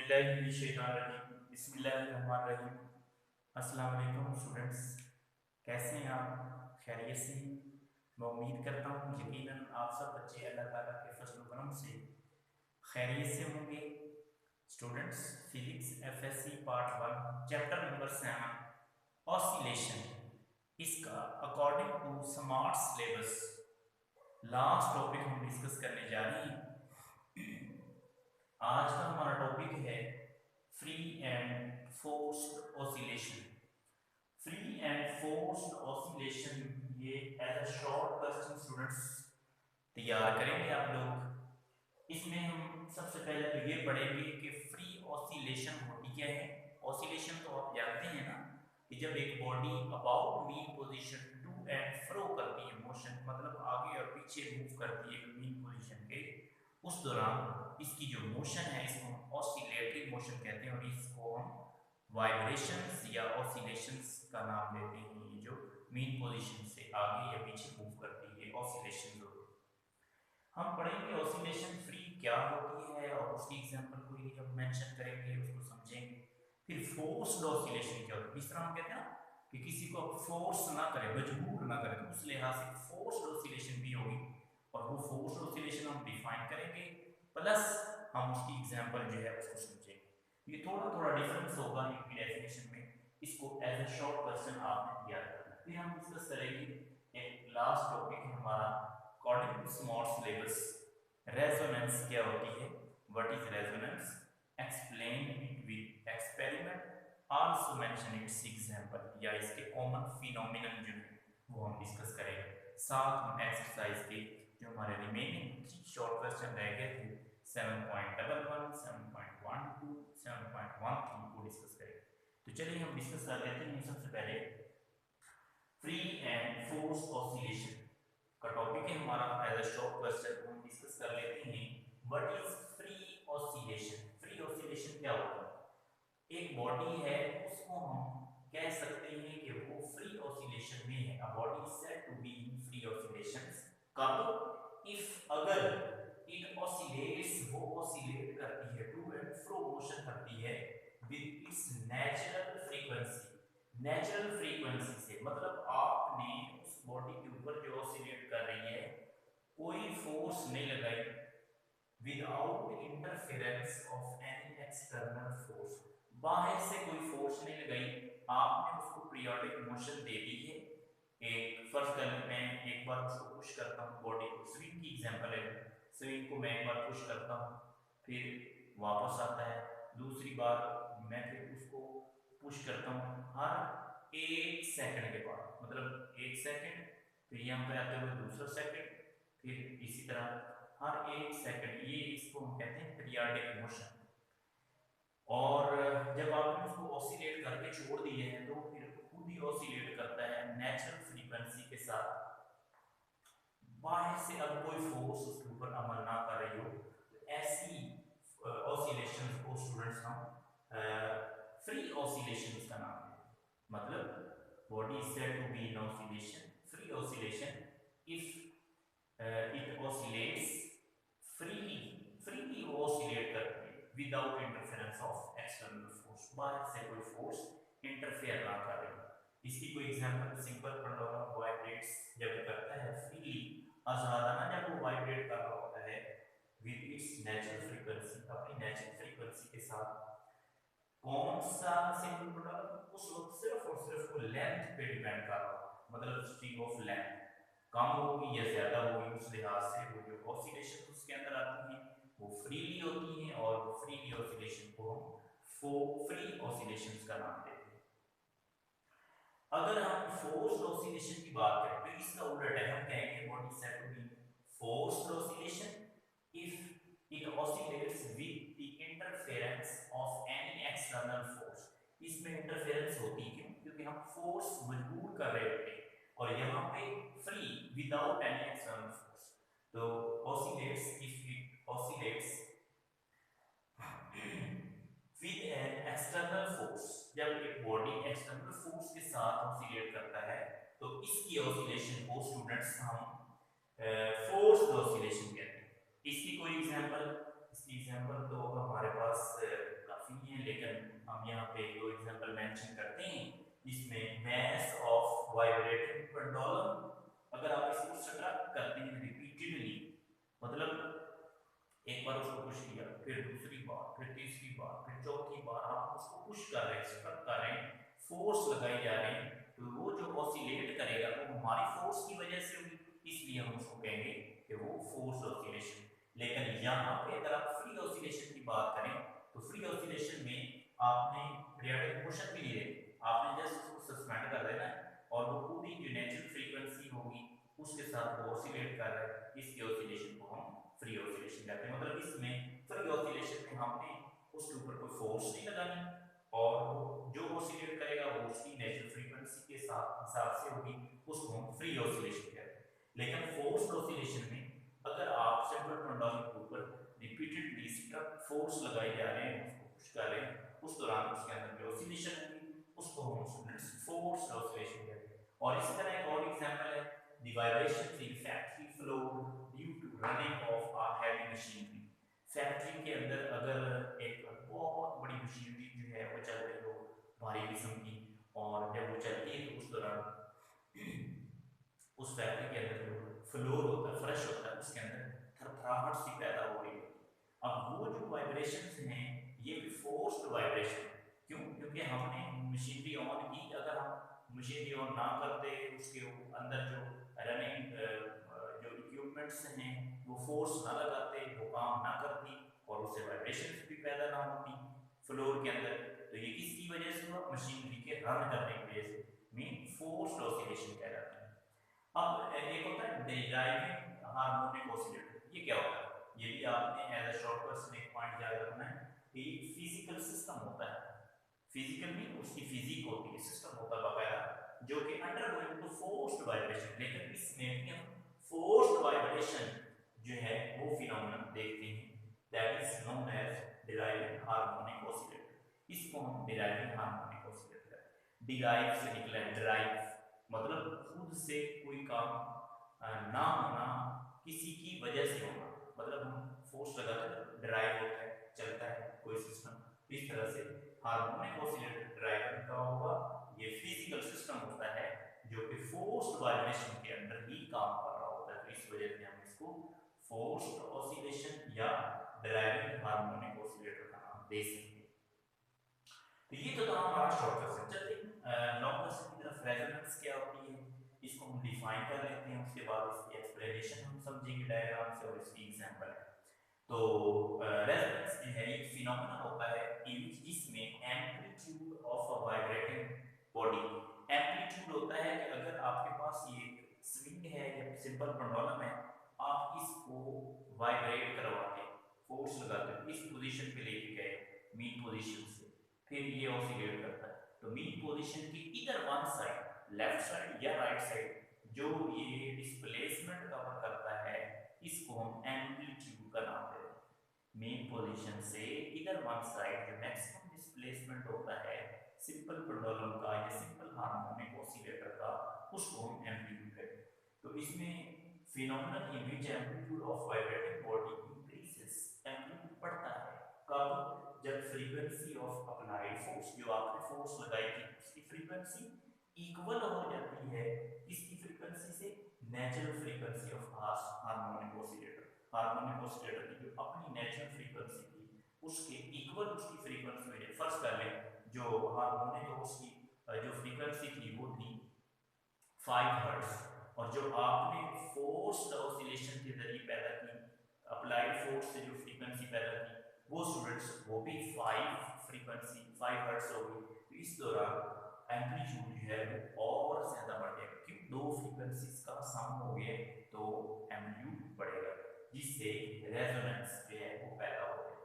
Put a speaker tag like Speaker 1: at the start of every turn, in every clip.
Speaker 1: बिस्मिल्लाहिर्रहमानिर्रहीम। अस्सलाम वालेकुम स्टूडेंट्स, कैसे हैं आप? खैरियत से हैं? मैं उम्मीद करता हूँ यकीनन आप सब बच्चे अल्लाह ताला के फजल करम से खैरियत से होंगे। Students, physics FSC part 1 chapter number 7 oscillation, इसका according to smart syllabus last topic हम डिस्कस करने जा रहे हैं। आज का हमारा टॉपिक है free and forced oscillation. Free and forced oscillation, ये as a short question students तैयार करेंगे आप लोग। इसमें हम सबसे पहले तो ये पढ़ेंगे कि फ्री ऑसिलेशन होती क्या है। ऑसिलेशन तो आप जानते हैं ना कि जब एक body about mean position to and fro करती है, मोशन मतलब आगे और पीछे मूव करती है मीन पोजीशन के, उस दौरान इसकी जो मोशन है इसको हम ऑसिलेटरी मोशन कहते हैं और इसको हम वाइब्रेशंस या ऑसिलेशंस का नाम देते हैं। ये जो मीन पोजीशन से आगे या पीछे मूव करती है ऑसिलेशन होती है। हम पढ़ेंगे ऑसिलेशन फ्री क्या होती है और उसकी एग्जांपल कोई हम मेंशन करेंगे, उसको समझेंगे। फिर फोर्स्ड ऑसिलेशन क्या होता है, इस तरह हम कहते हैं ना कि किसी को फोर्स ना करें, मजबूर ना करें, तो उस लिहाज से फोर्स्ड ऑसिलेशन भी होगी और वो फोर्स्ड ऑसिलेशन हम डिफाइन करेंगे, प्लस हम उसकी एग्जांपल जो है उसको समझेंगे। ये थोड़ा थोड़ा डिफरेंस होगा इनकी डेफिनेशन में, इसको एज अ शॉर्ट क्वेश्चन आपने याद रखना। फिर हम डिस्कस करेंगे एक लास्ट टॉपिक है हमारा according to smart syllabus, resonance क्या होती है, what is resonance, explain it with experiment, also mention its example, या इसके कॉमन फिनोमिनन जो है वो हम डिस्कस करेंगे। साथ हम एक्सरसाइज के जो हमारे रिमेनिंग 3 शॉर्ट क्वेश्चन रह गए थे 7.11, 7.12, 7.13 को डिस्कस करेंगे। तो चलिए हम डिस्कस कर लेते हैं। सबसे पहले फ्री एंड फोर्स्ड ऑसिलेशन का टॉपिक है हमारा, एज अ शॉर्ट क्वेश्चन हम डिस्कस कर लेते हैं। What is free oscillation? Free oscillation क्या होता है? एक बॉडी है उसको हम कह सकते हैं कि वो फ्री ऑसिलेशन में है। A body is said to be in free oscillations कब? इफ अगर इट ऑसिलेट्स, वो ऑसिलेट करती है, टू एंड फ्रो मोशन करती है with its natural frequency. Natural frequency से मतलब आपने उस बॉडी के ऊपर जो ऑसिलेट कर रही है कोई फोर्स नहीं लगाई, without interference of any external force, बाहर से कोई फोर्स नहीं लगाई, आपने उसको पीरियोडिक मोशन दे दी है। एक फर्स्ट टाइम मैं एक बार उसको पुश करता हूँ, बॉडी को, स्विंग की एग्जांपल है, स्विंग को मैं एक बार पुश करता हूँ फिर वापस आता है, दूसरी बार मैं फिर उसको पुश करता हूँ, हर 1 सेकंड के बाद, मतलब 1 सेकंड, फिर यहाँ पे आते हुए दूसरा सेकंड, फिर इसी तरह हर 1 सेकंड, ये इसको हम कहते हैं पीरियोडिक मोशन। और जब आपने उसको ऑसिलेट करके छोड़ दिए हैं तो फिर खुद ही ऑसिलेट करता है नेचुरल फ्रीक्वेंसी के साथ, बाहर से अब कोई फोर्स उसके ऊपर अमल ना कर रही हो। तो ऐसी ऑसिलेशंस को स्टूडेंट्स हम फ्री ऑसिलेशंस का नाम है। मतलब body is said to be in oscillation, free oscillation if it oscillates freely, freely वो ऑसिलेट करती है without interference of external force, बाहर से कोई फोर्स इंटरफेयर ना कर रही। इसकी कोई एग्जांपल सिंपल पढ़ लो, वाइब्रेट्स जब करता है फ्रीली, आजादाना जब वो वाइब्रेट कर रहा होता है विद इट्स नेचुरल फ्रीक्वेंसी, अपनी नेचुरल फ्रीक्वेंसी के साथ, कौन सा सिंपल पढ़ लो, उस वक्त सिर्फ और सिर्फ वो लेंथ पे डिपेंड कर रहा है, मतलब स्ट्रिंग ऑफ लेंथ कम होगी या ज्यादा होगी, उस लिहाज से वो जो ऑसिलेशन उसके अंदर आती हैं वो फ्रीली होती हैं और फ्रीली ऑसिलेशन को हम फ्री ऑसिलेशंस का नाम देते हैं। अगर हम फोर्स्ड ऑसिलेशन की बात करें तो इसका उल्टा है, हम कहेंगे what is said to be forced oscillation if it oscillates with the interference of any external force. इसमें इंटरफेरेंस होती क्यों? क्योंकि हम फोर्स मजबूर कर रहे होते हैं और यहाँ पे free without any external force, तो oscillates if it oscillates with an external force, जब एक बॉडी एक्सटर्नल फोर्स के साथ ऑसिलेट करता है तो इसकी ऑसिलेशन को स्टूडेंट्स हम फोर्स्ड ऑसिलेशन कहते हैं। इसकी कोई एग्जांपल, इसकी एग्जांपल तो हमारे पास मेंशन करते हैं, इसमें mass of vibrating pendulum, अगर आप इसको सब्ट्रैक्ट करते हैं रिपीटेडली, मतलब एक बार उसको पुश किया, फिर दूसरी बार, फिर तीसरी बार, फिर चौथी बार आप उसको पुश कर रहे हैं, स्ट्रक कर रहे हैं, फोर्स लगाई जा रहे हैं, तो वो जो ऑसिलेट करेगा वो हमारी फोर्स की वजह से होगी, इसलिए हम उसको कहेंगे कि वो फोर्स ऑसिलेशन। लेकिन यहाँ पे अगर आप फ्री ऑसिलेशन की बात करें तो फ्री ऑसिलेशन में आपने पीरियोडिक मोशन भी नहीं देते, आपने जस्ट उसको सस्पेंड कर देना है और वो पूरी जो नेचुरल फ्रीक्वेंसी होगी उसके साथ वो ऑसिलेट कर रहा है, इसके ऑसिलेशन को हम फ्री ऑसिलेशन कहते हैं। मतलब इसमें फ्री ऑसिलेशन में हमने उसके ऊपर कोई फोर्स नहीं लगानी और जो ऑसिलेट करेगा वो उसकी नेचुरल फ्रीक्वेंसी के साथ हिसाब से होगी, उसको हम फ्री ऑसिलेशन कहते हैं। लेकिन फोर्स्ड ऑसिलेशन में अगर आप सेंट्रल पेंडुलम के ऊपर रिपीटेडली स्ट्रक फोर्स लगाए जा रहे हैं, उसको पुश कर रहे हैं, उस दौरान उसके अंदर जो ऑसिलेशन होगी उसको हम स्टूडेंट्स फोर्स्ड ऑसिलेशन कहते हैं। और इसी तरह एक और एग्जांपल है the vibrations in factory floor due to running of a heavy machinery. Factory के अंदर अगर एक बहुत बड़ी मशीनरी जो है वो चल रही हो भारी किस्म की, और जब वो चलती है तो उस दौरान उस फैक्ट्री के अंदर जो फ्लोर होता है, फर्श होता है, उसके अंदर थरथराहट सी पैदा हो रही है। अब वो जो वाइब्रेशंस हैं ये भी फोर्स्ड वाइब्रेशन, क्यों? क्योंकि हमने मशीनरी ऑन की, अगर हम मशीनरी ऑन ना करते उसके अंदर जो रनिंग जो इक्विपमेंट्स हैं वो फोर्स ना लगाते, वो काम ना करती और उससे वाइब्रेशंस भी पैदा ना होती फ्लोर के अंदर, तो ये किसकी वजह से हुआ? मशीनरी के रन करने की वजह से, मीन फोर्स्ड ऑसिलेशन कहलाती है। अब एक होता है ड्राइविंग हार्मोनिक ऑसिलेटर, ये क्या होता है? ये भी आपने एज अ शॉर्ट क्वेश्चन एक पॉइंट याद रखना है कि फिजिकल सिस्टम होता है, फिजिकल भी उसकी फिजिक होती है, सिस्टम होता है बकायदा जो कि undergoing to forced vibration, लेकिन इसमें भी हम फोर्स्ड वाइब्रेशन जो है वो फिनोमेनन देखते हैं, that is known as driving harmonic oscillator. इसको हम ड्राइविंग हार्मोनिक ऑसिलेटर, डिराइव से निकला ड्राइव मतलब खुद से कोई काम ना होना, किसी की वजह से होना, मतलब हम फोर्स लगाते हैं ड्राइव होता है, चलता है कोई सिस्टम, इस तरह से हार्मोनिक ऑसिलेटर ड्राइव का होगा। ये फिजिकल सिस्टम होता है जो कि फोर्स्ड वाइब्रेशन के अंदर ही काम कर रहा होता है, तो इस वजह से हम इसको फोर्स्ड ऑसिलेशन या ड्राइविंग हार्मोनिक ऑसिलेटर का नाम दे सकते हैं। तो ये तो था हमारा शॉर्ट क्वेश्चन। चलिए लॉन्ग क्वेश्चन की तरफ, रेजोनेंस क्या होती है इसको हम डिफाइन कर लेते हैं, उसके बाद इसकी एक्सप्लेनेशन हम समझेंगे डायग्राम से और इसकी एग्जांपल है। तो रेजोनेंस जो है एक फिनोमेना होता है जिसमें amplitude of a vibrating body, amplitude होता है कि अगर आपके पास ये स्विंग है या सिंपल पेंडुलम है, आप इसको वाइब्रेट करवाते हैं, फोर्स लगाते हैं, इस पोजीशन पे लेके गए मीन पोजीशन से, फिर ये ऑसिलेट करता है, तो मीन पोजीशन की इधर वन साइड, लेफ्ट साइड या राइट साइड, जो ये डिस्प्लेसमेंट कवर करता है इसको हम एम्पलीट्यूड का नाम देते हैं। मेन पोजीशन से इधर वन साइड जो मैक्सिमम डिस्प्लेसमेंट होता है सिंपल पेंडुलम का या सिंपल हार्मोनिक ऑसिलेटर का, उसको हम एम्पलीट्यूड कहते हैं। तो इसमें phenomenon in which amplitude of vibrating body increases, amplitude बढ़ता है कब? जब फ्रीक्वेंसी ऑफ अप्लाइड फोर्स, जो आपने फोर्स लगाई थी उसकी फ्रीक्वेंसी इक्वल हो जाती है किसकी फ्रीक्वेंसी से? Natural frequency of harmonic oscillator, harmonic oscillator की जो अपनी नेचुरल फ्रीक्वेंसी थी उसके इक्वल उसकी फ्रीक्वेंसी में, फर्स्ट कर लें जो हार्मोनिक उसकी जो फ्रीक्वेंसी थी वो थी 5 हर्ट्ज, और जो आपने फोर्स्ड ऑसिलेशन के जरिए पैदा की, अप्लाइड फोर्स से जो फ्रीक्वेंसी पैदा की वो स्टूडेंट्स वो भी 5 फ्रीक्वेंसी 5 हर्ट्ज हो गई। तो इस दौरान एम्पलीट्यूड जो है वो और ज्यादा बढ़ जाएगा, क्यों? दो फ्रीक्वेंसीज का सम हो गया तो एम्पलीट्यूड बढ़ेगा, जिससे रेजोनेंस जो है वो पैदा हो गया।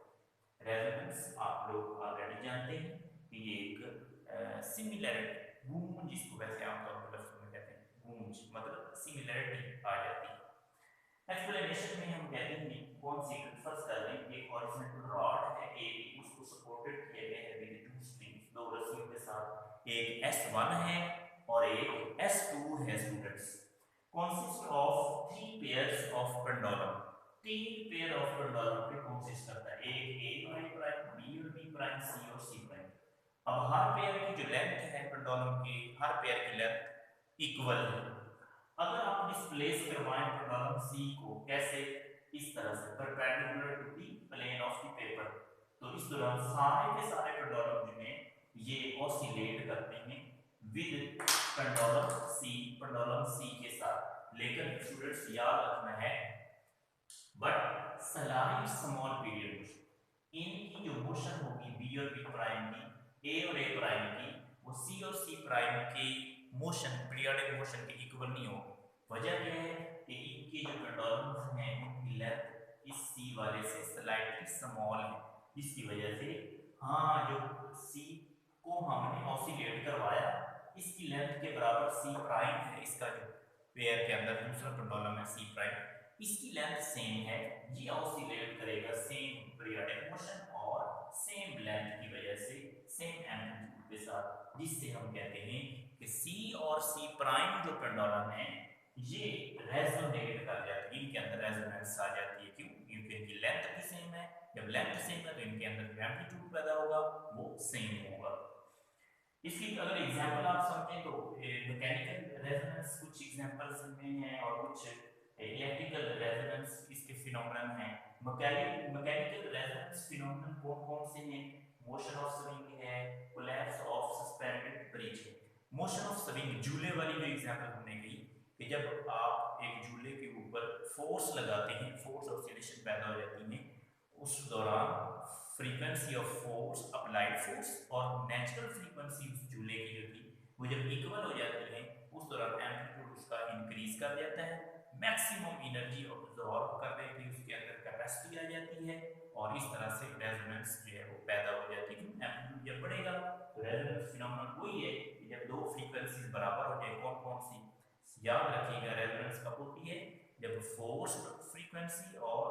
Speaker 1: रेजोनेंस आप लोग ऑलरेडी जानते हैं कि ये एक सिमिलरिटी, गूंज जिसको वैसे आमतौर पर लफ्ज़ में कहते हैं, गूंज मतलब सिमिलरिटी आ जाती है। एक्सप्लेनेशन में हम कहते हैं कौन सी, फर्स्ट कर लें एक हॉरिजॉन्टल रॉड है, एक उसको सपोर्टेड किया गया है विद टू स्ट्रिंग्स, दो रस्सियों के साथ, एक S1 है और एक S2 है students, consist of 3 pairs of pendulum, 3 pair of pendulum पे कंसिस्ट करता है, एक A और A प्राइम, B और B प्राइम, C और C प्राइम। अब हर पेयर की जो लेंथ है पेंडुलम की, हर पेयर की लेंथ इक्वल है। अगर आप डिस्प्लेस करवाएं पेंडुलम सी को, कैसे, इस तरह से perpendicular to the plane of the paper, तो इस दौरान सारे के सारे पेंडुलम जो हैं ये ऑसिलेट करते हैं विद पेंडुलम सी के साथ। लेकिन स्टूडेंट्स याद रखना है, but slide small period motion, इनकी जो मोशन होगी बी और बी प्राइम की, ए और ए प्राइम की, वो सी और सी प्राइम की मोशन पीरियोडिक मोशन के इक्वल नहीं होगी। वजह क्या है कि इनके जो पेंडुलम्स हैं उनकी लेंथ इस सी वाले से स्लाइटली स्मॉल है, जिसकी वजह से हाँ जो सी को हमने ऑसिलेट करवाया इसकी लेंथ के बराबर सी प्राइम है, इसका जो पेयर के अंदर दूसरा पेंडुलम है सी प्राइम, इसकी लेंथ सेम है, ये ऑसिलेट करेगा सेम पीरियोडिक मोशन और सेम लेंथ की वजह से सेम एम्पलीट्यूड के साथ, जिससे हम कहते हैं कि सी और सी प्राइम जो पेंडुलम है ये रेजोनेट कर जाते हैं, इनके अंदर रेजोनेंस आ जाती है। क्यों? क्योंकि इनकी लेंथ भी सेम है, जब लेंथ सेम है तो इनके अंदर जो एम्पलीट्यूड पैदा होगा वो सेम होगा। इसकी अगर एग्जांपल आप समझें तो मैकेनिकल रेजोनेंस कुछ एग्जांपल्स में है और कुछ इलेक्ट्रिकल रेजोनेंस इसके फिनोमेनन हैं। मैकेनिकल रेजोनेंस फिनोमेनन कौन कौन से हैं? मोशन ऑफ स्विंग है, कोलैप्स ऑफ सस्पेंडेड ब्रिज है। मोशन ऑफ स्विंग, झूले वाली जो एग्जांपल हमने कही कि जब आप एक झूले के ऊपर फोर्स लगाते हैं, फोर्स ऑसिलेशन पैदा हो जाती है, उस दौरान frequency of force, applied force और नेचुरल फ्रीक्वेंसी उस झूले की जो थी वो जब इक्वल हो जाती है उस दौरान एम्पलीट्यूड उसका इंक्रीज कर जाता है, मैक्सिमम एनर्जी ऑब्जॉर्ब करने की उसके अंदर कैपेसिटी आ जाती है और इस तरह से रेजोनेंस जो है वो पैदा हो जाती है। एम्पलीट्यूड जब बढ़ेगा तो रेजोनेंस फिनोमेनन वही है कि जब दो फ्रीक्वेंसीज बराबर हो जाए, कौन कौन सी? याद रखिएगा, रेजोनेंस कब होती है? जब फोर्स फ्रीक्वेंसी और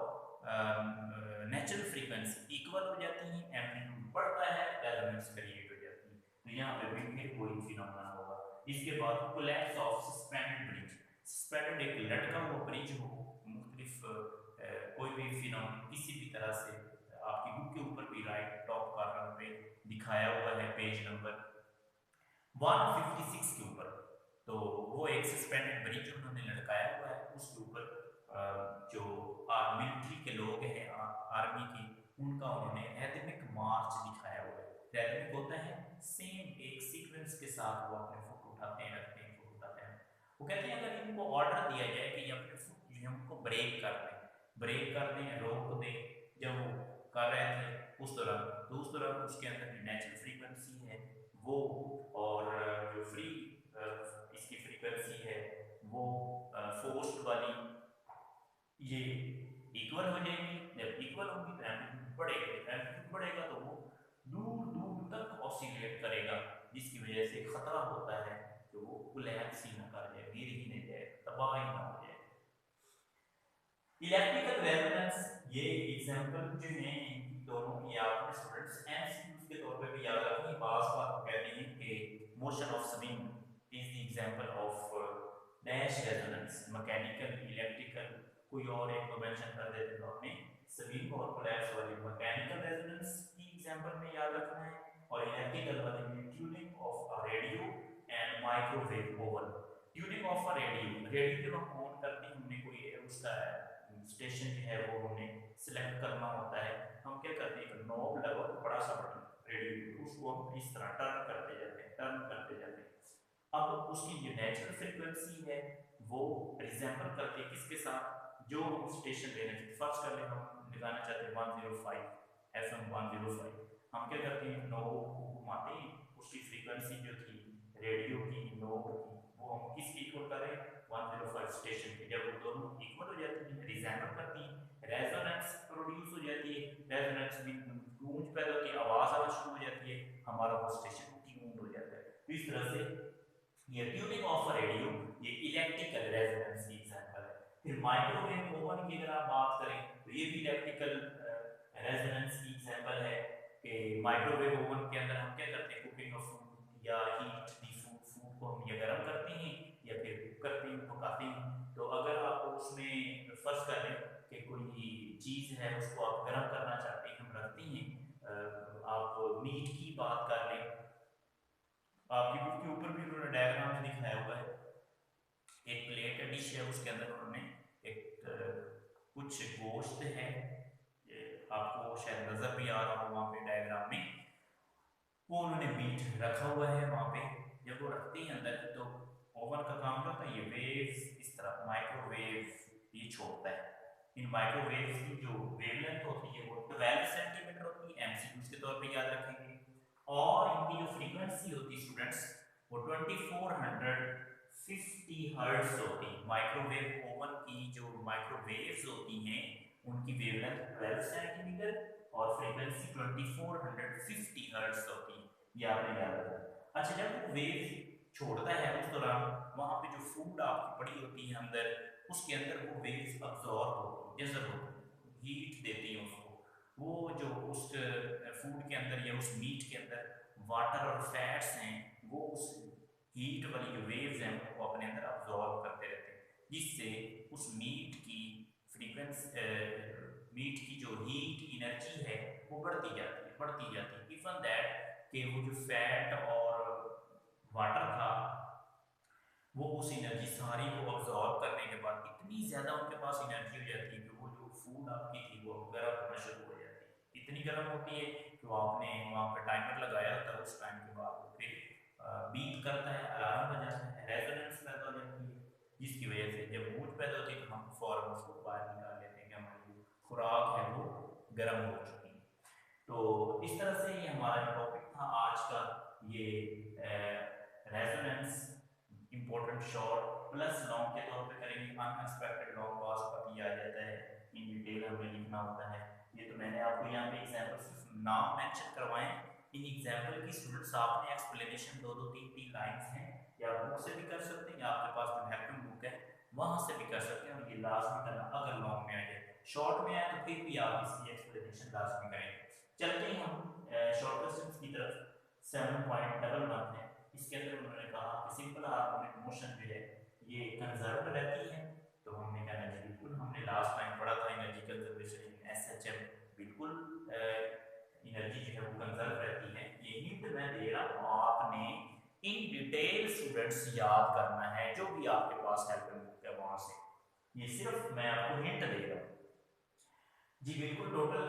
Speaker 1: नेचुरल फ्रीक्वेंसी इक्वल हो जाती है, एम्पलीट्यूड बढ़ता है, रेजोनेंस क्रिएट हो जाती है। तो यहाँ पे भी फिर कोई फिनोमेना होगा। इसके बाद collapse of suspended bridge, suspended एक लटका हुआ ब्रिज हो, मुख्तलिफ कोई भी फिनोमेना किसी भी तरह से आपकी बुक के ऊपर भी राइट टॉप कॉर्नर पे दिखाया हुआ है पेज नंबर 156 के ऊपर, तो वो एक सस्पेंडेड ब्रिज उन्होंने लटकाया हुआ है, उसके ऊपर जो मिलिट्री के लोग हैं आर्मी के, उनका उन्होंने एथनिक मार्च दिखाया हुआ है। एथनिक होता है सेम एक सीक्वेंस के साथ वो अपने फोटो उठाते हैं, रखते हैं, फोटो उठाते हैं। वो कहते हैं अगर इनको ऑर्डर दिया जाए कि ये अपने फुट जो है उनको ब्रेक कर दें, रोक दें, जब वो कर रहे थे उस दौरान, तो उस दौरान उसके अंदर जो नेचुरल फ्रीक्वेंसी है वो और जो फ्री इसकी फ्रीक्वेंसी है वो फोर्स्ड वाली ये इक्वल हो जाएगी। जब इक्वल होगी तो एम्पलीट्यूड बढ़ेगा, एम्पलीट्यूड बढ़ेगा तो वो दूर दूर तक ऑसिलेट करेगा, जिसकी वजह से खतरा होता है कि वो कोलैप्स ही ना कर जाए, गिर ही नहीं जाए, तबाह ही ना हो जाए। इलेक्ट्रिकल रेजोनेंस, ये एग्जांपल जो है इनकी दोनों, ये आपने स्टूडेंट्स एमसीक्यूज के तौर पे भी याद रखनी। बात कहते हैं कि motion of swing is the example of dash resonance, mechanical, electrical, कोई और एक को मेंशन कर देते हैं आपने, स्विंग और कोलैप्स वाली मैकेनिकल रेजोनेंस की एग्जांपल में याद रखना है, और इलेक्ट्रिकल वाली में tuning of a radio and microwave oven. Tuning of a radio जब हम ऑन करते हैं, हमने कोई उसका स्टेशन जो है वो हमने सिलेक्ट करना होता है, हम क्या करते हैं, एक नॉब लगा बड़ा सा बटन रेडियो, उसको हम इस तरह टर्न करते जाते हैं। अब उसकी जो नेचुरल फ्रीक्वेंसी है वो रिजेंबल करती है किसके साथ? जो हम स्टेशन लेना चाहते हैं, फर्स्ट कर ले हम लगाना चाहते हैं 105 FM 105, हम क्या करते हैं, नोब को घुमाते हैं, उसकी फ्रीक्वेंसी जो थी रेडियो की, नोब की, वो हम किसकी इक्वल करें, 105 स्टेशन की। जब वो दोनों इक्वल हो जाती है, रिजेंबल करती है, रेजोनेंस प्रोड्यूस हो जाती है, रेजोनेंस में गूंज पैदा होती है, आवाज आना शुरू हो जाती है, हमारा वो स्टेशन ट्यून हो जाता है। तो इस तरह से ये ट्यूनिंग ऑफ अ रेडियो ये इलेक्ट्रिकल रेजोनेंस की एग्जांपल है। फिर माइक्रोवेव ओवन की अगर आप बात करें तो ये भी इलेक्ट्रिकल रेजोनेंस की एग्जांपल है कि माइक्रोवेव ओवन के अंदर हम क्या करते हैं, कुकिंग ऑफ फूड या हीट दी फूड को हम या गर्म करते हैं या फिर कुक करते हैं, पकाते हैं। तो अगर आप उसमें फर्स्ट कर लें कि कोई चीज़ है उसको आप गर्म करना चाहते हैं, हम रखते हैं, आप मीट की बात कर लें आपकी बुक के ऊपर भी उन्होंने डायग्राम में दिखाया हुआ है। एक प्लेट डिश है, उसके अंदर उन्होंने एक कुछ गोश्त है, आपको शायद नजर भी आ रहा हो वहाँ पे डायग्राम में, वो उन्होंने मीट रखा हुआ है वहाँ पे। जब वो रखते हैं अंदर तो ओवन का काम क्या होता है, ये वेव्स इस तरह माइक्रोवेव ये छोड़ता है। इन माइक्रोवेव्स की जो वेवलेंथ होती है वो 12 सेंटीमीटर होती है, एमसीक्यूज के तौर पे याद रखेंगे। और इनकी जो फ्रीक्वेंसी होती है स्टूडेंट्स वो 2450 हर्ट्ज होती है। माइक्रोवेव ओवन की जो माइक्रोवेव्स होती हैं उनकी वेवलेंथ 12 सेंटीमीटर और फ्रीक्वेंसी 2450 हर्ट्ज होती है, ये आपने याद रखना। अच्छा, जब वो वेव छोड़ता है उस दौरान वहां पे जो फूड आपकी पड़ी होती है अंदर, उसके अंदर वो वेव्स अब्सॉर्ब होती है, जैसे हीट देती है उसको, वो जो उस फूड के अंदर या उस मीट के अंदर वाटर और फैट्स हैं वो उस हीट वाली जो वेव्स हैं उनको अपने अंदर अब्सॉर्ब करते रहते हैं, जिससे उस मीट की फ्रीक्वेंसी मीट की जो हीट एनर्जी है वो बढ़ती जाती है, बढ़ती जाती है। इवन दैट कि वो जो फैट और वाटर था वो उस एनर्जी सारी को अब्सॉर्ब करने के बाद इतनी ज़्यादा उनके पास एनर्जी हो जाती है कि वो जो फूड आपकी थी वो गर्म होना शुरू हो जाती है। इतनी गर्म होती है कि वो आपने वहाँ पर टाइमर लगाया होता है, उस टाइम के बाद वो फिर बीप करता है, अलार्म बजाता है, रेजोनेंस पैदा हो जाती है, जिसकी वजह से जब मूड पैदा होती है तो हम फौरन उसको बाहर निकाल लेते हैं कि हमारी जो खुराक है वो गर्म हो चुकी है। तो इस तरह से ये हमारा जो टॉपिक था आज का, ये resonance important short plus long के तौर पे करेंगे। अनएक्सपेक्टेड लॉन्ग पास का भी आ जाता है, इन डिटेल हमें लिखना होता है। ये तो मैंने आपको यहाँ पे एग्जाम्पल सिर्फ नाम मेंशन करवाए, इन एग्जाम्पल की स्टूडेंट्स आपने एक्सप्लेनेशन दो दो तीन तीन लाइंस हैं, या बुक से भी कर सकते हैं या आपके पास जो हेल्पिंग बुक है वहां से भी कर सकते हैं, और ये लास्ट में करना अगर लॉन्ग में आ जाए। शॉर्ट में आए तो फिर भी आप इसकी एक्सप्लेनेशन लास्ट में करेंगे। चलते हैं हम शॉर्ट क्वेश्चंस की तरफ। 7.11 है, इसके अंदर उन्होंने कहा कि सिंपल हार्मोनिक मोशन जो है ये कंजर्व रहती है, तो हमने कहना है बिल्कुल, हमने लास्ट टाइम पढ़ा था एनर्जी कंजर्वेशन इन एसएचएम, बिल्कुल एनर्जी जो है वो कंजर्व रहती है। ये हिंट मैं दे रहा हूँ, आपने इन डिटेल स्टूडेंट्स याद करना है जो भी आपके पास हेल्पिंग बुक है वहां से, ये सिर्फ मैं आपको हिंट दे रहा हूँ। जी बिल्कुल, टोटल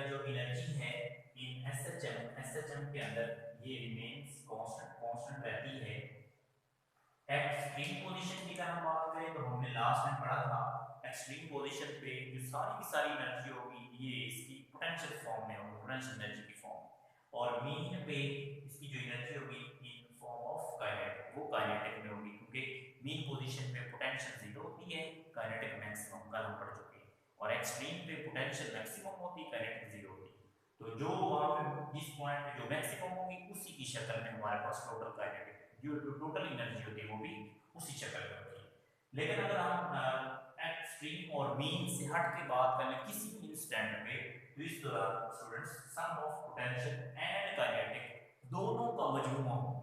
Speaker 1: जो एनर्जी है इन एसएचएम के अंदर ये रिमेन्स कांस्टेंट रहती है। एक्सट्रीम पोजीशन की अगर हम बात करें तो हमने लास्ट में पढ़ा था एक्सट्रीम पोजीशन पे जो सारी की सारी एनर्जी होगी ये इसकी पोटेंशियल फॉर्म में होगी, पोटेंशियल एनर्जी की फॉर्म, और मीन पे इसकी जो एनर्जी होगी इन फॉर्म ऑफ काइनेटिक, वो काइनेटिक में होगी, क्योंकि मीन पोजीशन पे पोटेंशियल जीरो होती है, काइनेटिक मैक्सिमम कल हम पढ़ चुके हैं, और एक्सट्रीम पे पोटेंशियल मैक्सिमम होती है, काइनेटिक जीरो होती है। तो जो वहां पे जिस पॉइंट पे जो मैक्सिमम होगी उसी की शक्ल में हमारे पास टोटल काइनेटिक जो टोटल एनर्जी होती है वो भी उसी शक्ल में होती है। लेकिन अगर हम एक्सट्रीम और मीन से हट के बात करें किसी भी इंस्टेंट पे, तो इस दौरान students sum of potential and kinetic दोनों का मजमूआ होगा।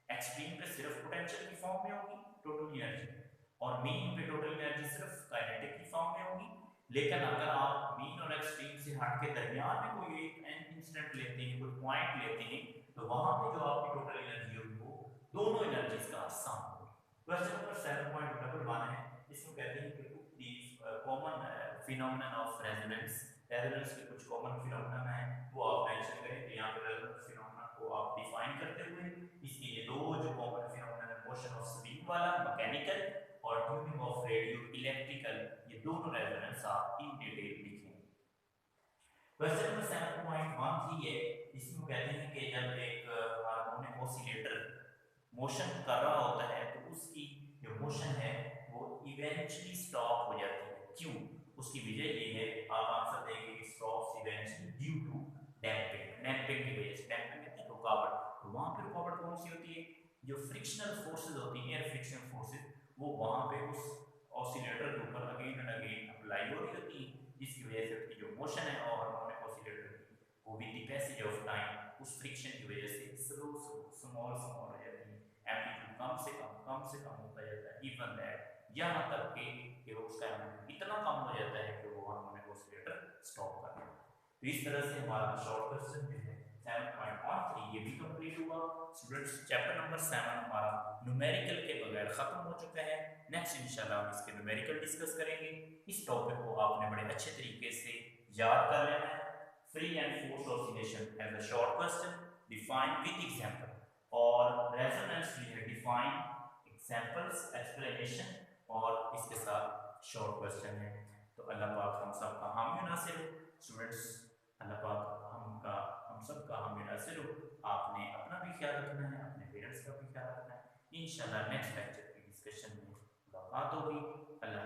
Speaker 1: एक्सट्रीम पे सिर्फ पोटेंशियल की फॉर्म में होगी टोटल एनर्जी, और मीन पे टोटल एनर्जी सिर्फ काइनेटिक की फॉर्म में होगी। लेकिन अगर आप मीन और एक्सट्रीम से हट के दरमियान में कोई एक इंस्टेंट लेते हैं, कोई पॉइंट लेते हैं, तो वहां पे जो आपकी टोटल एनर्जी होगी वो दोनों एनर्जीज का सम होगा। क्वेश्चन नंबर 7.11 है, इसमें कहते हैं कि common phenomenon of resonance, resonance के कुछ कॉमन फिनोमेनन है वो आप मेंशन करें। तो यहाँ पे रेजोनेंस फिनोमेनन को आप डिफाइन करते हुए इसके ये दो जो कॉमन फिनोमेनन है, मोशन ऑफ स्विंग वाला मैकेनिकल और ट्यूनिंग ऑफ रेडियो इलेक्ट्रिकल, ये दोनों रेजोनेंस आप इन डिटेल लिखें। क्वेश्चन नंबर 7.13 है, इसमें कहते हैं कि जब एक हार्मोनिक ऑसिलेटर मोशन कर रहा होता है तो उसकी जो मोशन है वो इवेंचुअली स्टॉप हो जाती है। क्यों? उसकी वजह ये है, आप आंसर देंगे कि stops eventually due to damping, damping की वजह से। डैम्पिंग कहते हैं रुकावट, तो वहां पे रुकावट कौन सी होती है? जो फ्रिक्शनल फोर्सेज होती है, एयर फ्रिक्शन फोर्सेज, वो वहां पे उस ऑसिलेटर के ऊपर अगेन एंड अगेन अप्लाई हो रही होती है, जिसकी वजह से उसकी जो मोशन है और हार्मोनिक ऑसिलेटर की वो with the passage of time उस फ्रिक्शन की वजह से स्लो स्मॉल हो जाती है, एम्पलीट्यूड कम से कम होता जाता है, इवन दैट यहाँ तक कि उसका एम्पलीट्यूड इतना कम हो जाता है कि वो हार्मोनिक ऑसिलेटर स्टॉप कर देता है। तो इस तरह से हमारा शॉर्ट क्वेश्चन जो है 7.13 ये भी कंप्लीट कंप्लीट हुआ। स्टूडेंट्स चैप्टर नंबर 7 हमारा न्यूमेरिकल के बगैर खत्म हो चुका है। नेक्स्ट इंशाल्लाह हम इसके न्यूमेरिकल डिस्कस करेंगे। इस टॉपिक को आपने बड़े अच्छे तरीके से याद कर लेना है। Free and forced oscillation as a short question define with example, और रेजोनेंस भी है डिफाइन, एग्जांपल्स, एक्सप्लेनेशन और इसके साथ शॉर्ट क्वेश्चन है। तो अल्लाह पाक हम सब का हामी नासिर हो। स्टूडेंट्स अल्लाह पाक हम सब का हामी नासिर हो। आपने अपना भी ख्याल रखना है, अपने पेरेंट्स का भी ख्याल रखना है। इंशाल्लाह नेक्स्ट लेक्चर की डिस्कशन में मुलाकात होगी। अल्लाह